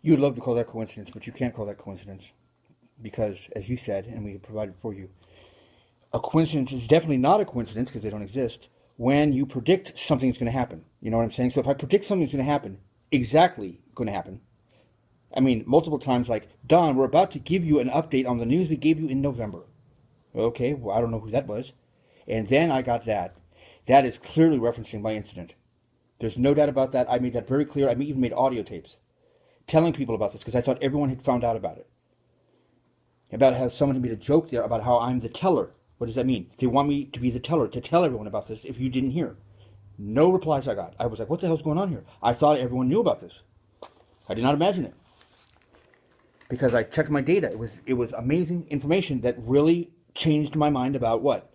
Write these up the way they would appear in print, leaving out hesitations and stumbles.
You'd love to call that coincidence, but you can't call that coincidence because, as you said, and we provided for you, a coincidence is definitely not a coincidence because they don't exist when you predict something's going to happen. You know what I'm saying? So if I predict something's going to happen, exactly going to happen. I mean, multiple times, like, Don, we're about to give you an update on the news we gave you in November. Okay, well, I don't know who that was. And then I got that. That is clearly referencing my incident. There's no doubt about that. I made that very clear. I even made audio tapes telling people about this because I thought everyone had found out about it. About how someone made a joke there about how I'm the teller. What does that mean? They want me to be the teller, to tell everyone about this if you didn't hear. No replies I got. I was like, what the hell's going on here? I thought everyone knew about this. I did not imagine it. Because I checked my data. It was amazing information that really changed my mind about what?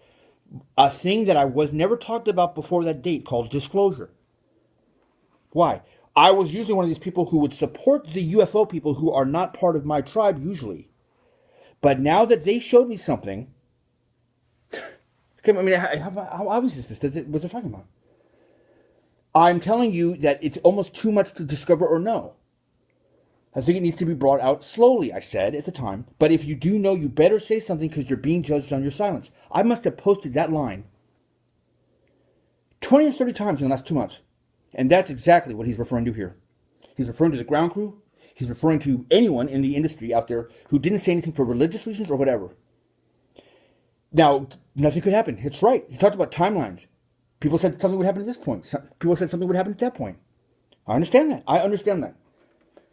A thing that I was never talked about before that date called disclosure. Why? I was usually one of these people who would support the UFO people who are not part of my tribe usually. But now that they showed me something, I mean, how obvious is this? What they're talking about? I'm telling you that it's almost too much to discover or know. I think it needs to be brought out slowly, I said at the time. But if you do know, you better say something because you're being judged on your silence. I must have posted that line 20 or 30 times in the last 2 months. And that's exactly what he's referring to here. He's referring to the ground crew. He's referring to anyone in the industry out there who didn't say anything for religious reasons or whatever. Now, nothing could happen. It's right. He talked about timelines. People said something would happen at this point. People said something would happen at that point. I understand that.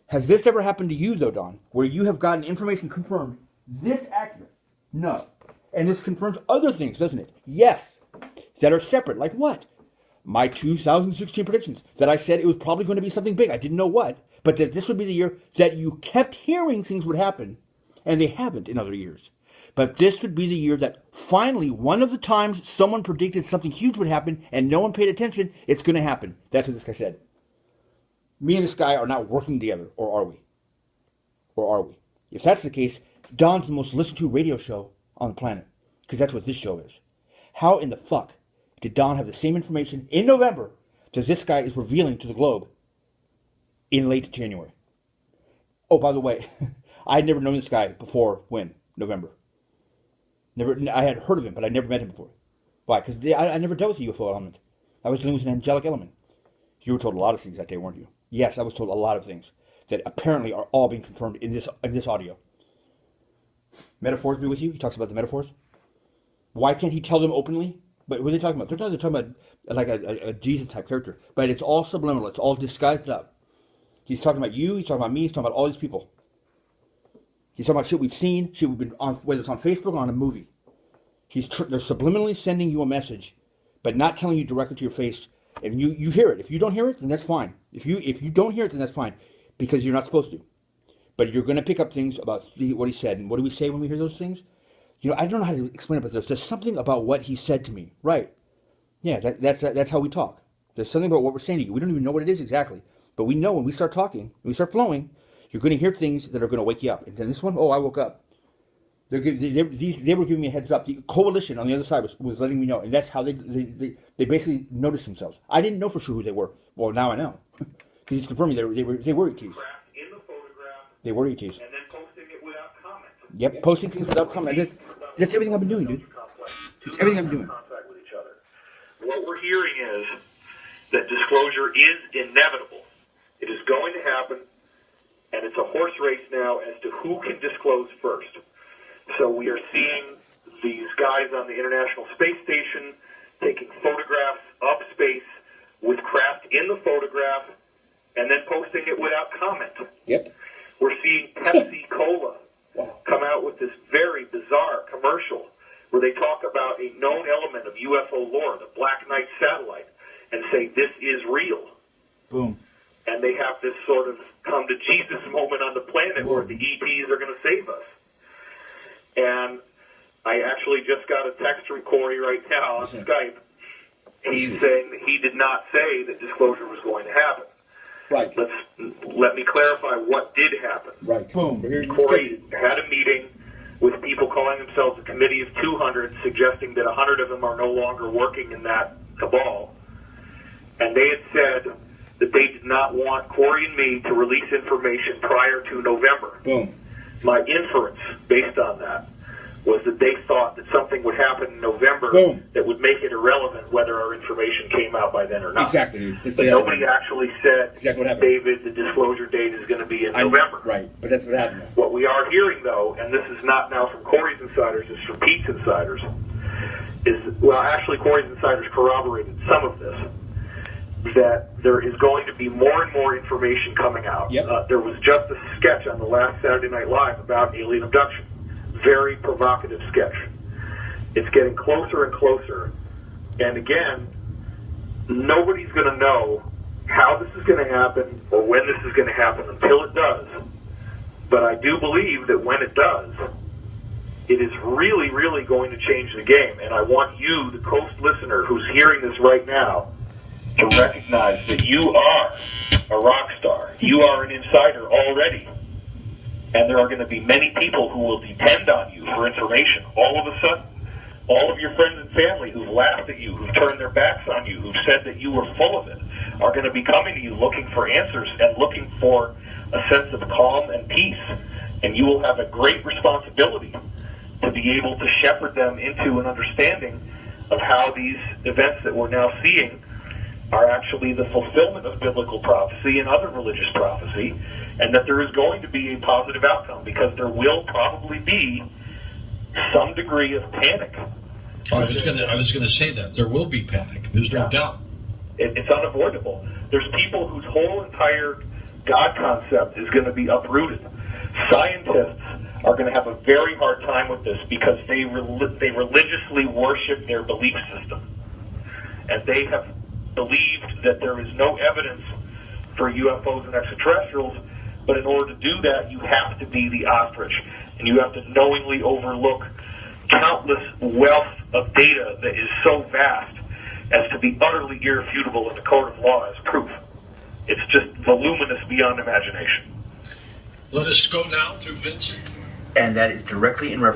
Has this ever happened to you, though, Don, where you have gotten information confirmed this accurate? No. And this confirms other things, doesn't it? Yes. That are separate. Like what? My 2016 predictions. That I said it was probably going to be something big. I didn't know what. But that this would be the year that you kept hearing things would happen. And they haven't in other years. But this would be the year that finally, one of the times someone predicted something huge would happen and no one paid attention, it's going to happen. That's what this guy said. Me and this guy are not working together, or are we? Or are we? If that's the case, Don's the most listened to radio show on the planet. Because that's what this show is. How in the fuck did Don have the same information in November that this guy is revealing to the globe in late January? Oh, by the way, I had never known this guy before when? November. I had heard of him, but I never met him before. Why? Because I never dealt with a UFO element. I was dealing with an angelic element. You were told a lot of things that day, weren't you? Yes, I was told a lot of things that apparently are all being confirmed in this audio. Metaphors be with you? He talks about the metaphors. Why can't he tell them openly? But what are they talking about? They're talking about like a Jesus-type character. But it's all subliminal. It's all disguised up. He's talking about you. He's talking about me. He's talking about all these people. He's talking about shit we've seen, shit we've been on, whether it's on Facebook or on a movie. They're subliminally sending you a message, but not telling you directly to your face. And you hear it. If you don't hear it, then that's fine. If you don't hear it, then that's fine, because you're not supposed to. But you're going to pick up things about what he said. And what do we say when we hear those things? You know, I don't know how to explain it, but there's something about what he said to me. Right. Yeah, that's how we talk. There's something about what we're saying to you. We don't even know what it is exactly. But we know when we start talking, when we start flowing, you're going to hear things that are going to wake you up. And then this one, I woke up. They were giving me a heads up. The coalition on the other side was letting me know. And that's how they basically noticed themselves. I didn't know for sure who they were. Well, now I know. Because he's confirming they were ETs. In the photograph, they were ETs. And then posting it without comment. Yep, posting things without comment. That's everything I've been doing, dude. It's everything I've been doing. Contact with each other. What we're hearing is that disclosure is inevitable. It is going to happen, and it's a horse race now as to who can disclose first. So we are seeing these guys on the International Space Station taking photographs of space with craft in the photograph and then posting it without comment. Yep. We're seeing Pepsi Cola come out with this very bizarre commercial where they talk about a known element of UFO lore, the Black Knight satellite, and say this is real. Boom. And they have this sort of come to Jesus moment on the planet where the ETs are going to save us. And I actually just got a text from Corey right now on Skype. He's saying that he did not say that disclosure was going to happen. Right. Let me clarify what did happen. Right. Boom. Corey had a meeting with people calling themselves a committee of 200, suggesting that 100 of them are no longer working in that cabal. And they had said that they did not want Corey and me to release information prior to November. Boom. My inference, based on that, was that they thought that something would happen in November Boom. that would make it irrelevant whether our information came out by then or not. Exactly. But nobody actually said, exactly what happened. David, the disclosure date is going to be in November. Right, but that's what happened. What we are hearing, though, and this is not now from Corey's insiders, it's from Pete's insiders, is, well, actually Corey's insiders corroborated some of this, that there is going to be more and more information coming out. Yep. There was just a sketch on the last Saturday Night Live about alien abduction. Very provocative sketch. It's getting closer and closer. And again, nobody's going to know how this is going to happen or when this is going to happen until it does. But I do believe that when it does, it is really, really going to change the game. And I want you, the Coast listener who's hearing this right now, to recognize that you are a rock star. You are an insider already. And there are going to be many people who will depend on you for information. All of a sudden, all of your friends and family who've laughed at you, who've turned their backs on you, who've said that you were full of it, are going to be coming to you looking for answers and looking for a sense of calm and peace. And you will have a great responsibility to be able to shepherd them into an understanding of how these events that we're now seeing are actually the fulfillment of biblical prophecy and other religious prophecy, and that there is going to be a positive outcome, because there will probably be some degree of panic. I was going to say that there will be panic. There's no doubt. It's unavoidable. There's people whose whole entire God concept is going to be uprooted. Scientists are going to have a very hard time with this because they religiously worship their belief system, and they have believed that there is no evidence for UFOs and extraterrestrials, but in order to do that, you have to be the ostrich, and you have to knowingly overlook countless wealth of data that is so vast as to be utterly irrefutable in the court of law as proof. It's just voluminous beyond imagination. Let us go now to Vincent. And that is directly in reference